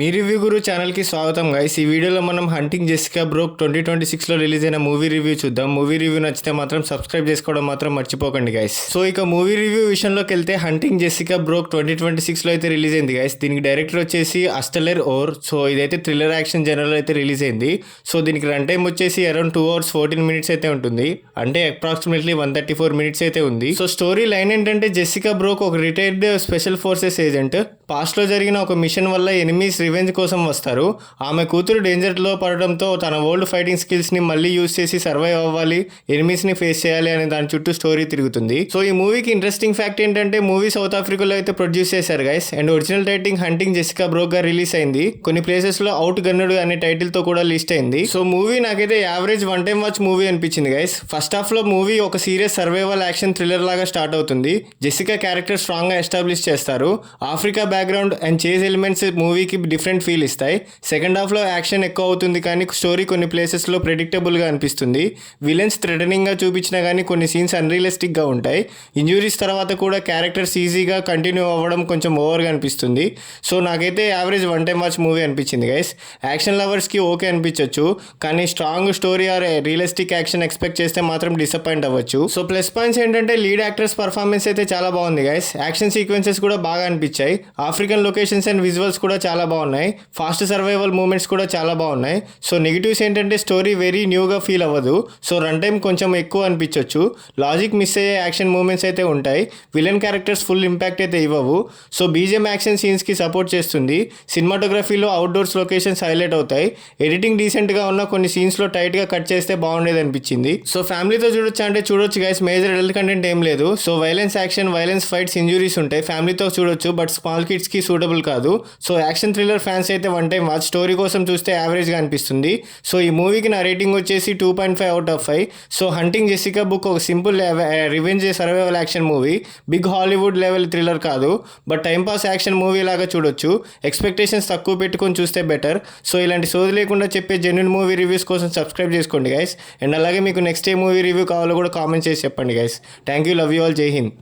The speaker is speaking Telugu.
మీ రివ్యూ గురు ఛానల్కి స్వాగతం గైస్. ఈ వీడియోలో మనం హంటింగ్ జెసికా బ్రోక్ 2026లో రిలీజ్ అయిన మూవీ రివ్యూ చూద్దాం. మూవీ రివ్యూ నచ్చితే మాత్రం సబ్స్క్రైబ్ చేసుకోవడం మాత్రం మర్చిపోకండి గైస్. సో ఇక మూవీ రివ్యూ విషయంలోకి వెళ్తే హంటింగ్ జెసికా బ్రోక్ 2026లో అయితే రిలీజ్ అయింది గైస్. దీనికి డైరెక్టర్ వచ్చేసి అస్టలర్ ఓర్. సో ఇదైతే థ్రిల్లర్ యాక్షన్ జనరల్ అయితే రిలీజ్ అయింది. సో దీనికి రన్ టైం వచ్చేసి అరౌండ్ 2 hours 14 minutes అయితే ఉంటుంది. అంటే అప్రాక్సిమేట్లీ 134 minutes అయితే ఉంది. సో స్టోరీ లైన్ ఏంటంటే జెసికా బ్రోక్ ఒక రిటైర్డ్ స్పెషల్ ఫోర్సెస్ ఏజెంట్. పాస్ట్లో జరిగిన ఒక మిషన్ వల్ల ఎనిమీస్ రివెంజ్ కోసం వస్తారు. ఆమె కూతురు డేంజర్లో పడడంతో తన ఓల్డ్ ఫైటింగ్ స్కిల్స్ని మళ్ళీ యూజ్ చేసి సర్వైవ్ అవ్వాలి, ఎనిమీస్ని ఫేస్ చేయాలి అనే దాని చుట్టూ స్టోరీ తిరుగుతుంది. సో ఈ మూవీకి ఇంట్రెస్టింగ్ ఫ్యాక్ట్ ఏంటంటే మూవీ సౌత్ ఆఫ్రికాలో అయితే ప్రొడ్యూస్ చేశారు guys. And original title hunting Jessica broke గా రిలీజ్ అయింది. కొన్ని ప్లేసెస్లో అవుట్ గన్నుడు అనే టైటిల్తో కూడా లిస్ట్ అయింది. సో మూవీ నాకైతే average one time watch movie అనిపించింది గైస్. ఫస్ట్ హాఫ్లో మూవీ ఒక సీరియస్ సర్వైవల్ యాక్షన్ థ్రిల్లర్ లాగా స్టార్ట్ అవుతుంది. జెసికా క్యారెక్టర్ స్ట్రాంగ్గా ఎస్టాబ్లిష్ చేస్తారు. Africa background and chase elements మూవీకి డిఫరెంట్ ఫీల్ ఇస్తాయి. సెకండ్ హాఫ్లో యాక్షన్ ఎక్కువ అవుతుంది కానీ స్టోరీ కొన్ని ప్లేసెస్లో ప్రెడిక్టబుల్గా అనిపిస్తుంది. విలన్స్ థ్రెటనింగ్గా చూపించినా కానీ కొన్ని సీన్స్ అన్రియలిస్టిక్గా ఉంటాయి. ఇంజురీస్ తర్వాత కూడా క్యారెక్టర్స్ ఈజీగా కంటిన్యూ అవ్వడం కొంచెం ఓవర్గా అనిపిస్తుంది. సో నాకైతే average one time watch movie అనిపించింది గైస్. యాక్షన్ లవర్స్కి ఓకే అనిపించవచ్చు, కానీ strong story or realistic action expect చేస్తే మాత్రం డిసప్పాయింట్ అవ్వచ్చు. సో ప్లస్ పాయింట్స్ ఏంటంటే లీడ్ యాక్టర్స్ పర్ఫార్మెన్స్ అయితే చాలా బాగుంది గైస్. యాక్షన్ సీక్వెన్సెస్ కూడా బాగా అనిపించాయి. ఆఫ్రికన్ లొకేషన్స్ అండ్ విజువల్స్ కూడా చాలా బాగున్నాయి. ఫాస్ట్ సర్వైవల్ మూమెంట్స్ కూడా చాలా బాగున్నాయి. సో నెగిటివ్స్ ఏంటంటే స్టోరీ వెరీ న్యూగా ఫీల్ అవ్వదు. సో రన్ టైం కొంచెం ఎక్కువ అనిపించవచ్చు. లాజిక్ మిస్ అయ్యే యాక్షన్ మూమెంట్స్ అయితే ఉంటాయి. విలన్ క్యారెక్టర్స్ ఫుల్ ఇంపాక్ట్ అయితే ఇవ్వవు. సో బీజిఎం యాక్షన్ సీన్స్కి సపోర్ట్ చేస్తుంది. సినిమాటోగ్రఫీలో అవుట్డోర్స్ లొకేషన్స్ హైలైట్ అవుతాయి. ఎడిటింగ్ డీసెంట్గా ఉన్న కొన్ని సీన్స్లో టైట్గా కట్ చేస్తే బాగుండేది అనిపించింది. సో ఫ్యామిలీతో చూడొచ్చు అంటే చూడొచ్చు గైస్. మేజర్ అడల్ట్ కంటెంట్ ఏం లేదు. So violence action, violence fights, injuries ఉంటాయి. ఫ్యామిలీతో చూడొచ్చు, బట్ స్మాల్ కిడ్స్కి సూటబుల్ కాదు. సో యాక్షన్ థ్రిల్లర్ ఫ్యాన్స్ అయితే వన్ టైం వాచ్. స్టోరీ కోసం చూస్తే యావరేజ్గా అనిపిస్తుంది. సో ఈ మూవీకి నా రేటింగ్ వచ్చేసి 2.5 out of 5. So hunting Jessica book ఒక simple revenge survival action movie. Big Hollywood level thriller కాదు, బట్ టైంపాస్ యాక్షన్ మూవీ లాగా చూడొచ్చు. ఎక్స్పెక్టేషన్స్ తక్కువ పెట్టుకొని చూస్తే బెటర్. సో ఇలాంటి సోది లేకుండా చెప్పే జెన్యున్ మూవీ రివ్యూస్ కోసం సబ్స్క్రైబ్ చేసుకోండి గైస్. అండ్ అలాగే మీకు నెక్స్ట్ ఏ మూవీ రివ్యూ కావాలో కూడా కామెంట్ చేసి చెప్పండి guys. Thank you, love you all, జై హింద్.